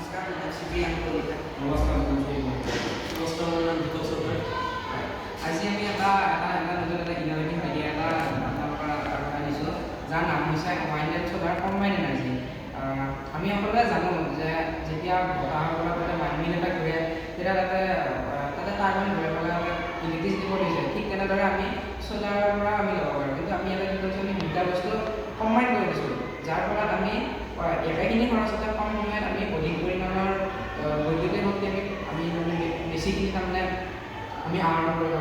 নমস্কাৰ মই শ্ৰী আমি কলিতা নমস্কাৰ মোৰ নাম দীপক চৌধুৰী আজি আমি এটা নতুন ইনোভেটিভ আইডিয়া এটা আপোনালোকৰ আগত আনিছোঁ যাৰ নাম হৈছে ৱাইণ্ডেড চ'লাৰ কম্বাইন এনাৰ্জি আমি সকলোৱে জানো যে যেতিয়া বতাহৰ পৰা তাতে ৱাইণ্ডমিল এটা ঘূৰে তেতিয়া তাতে টাৰ্বাইন ঘূৰাই পেলাই ইলেক্ট্ৰিচিটি প্ৰডিউচ হয় ঠিক তেনেদৰে আমি চ'লাৰৰ পৰা আমি ল'ব পাৰোঁ কিন্তু আমি ইয়াতে কি কৰিছোঁ আমি দুটা বস্তু কম্বাইন কৰি দিছোঁ যাৰ ফলত আমি একেখিনি খৰচতে কম সময়ত আমি অধিক পৰিমাণৰ বৈদ্যুতিক শক্তি আমি বেছিখিনি তাৰমানে আমি আহৰণ কৰিব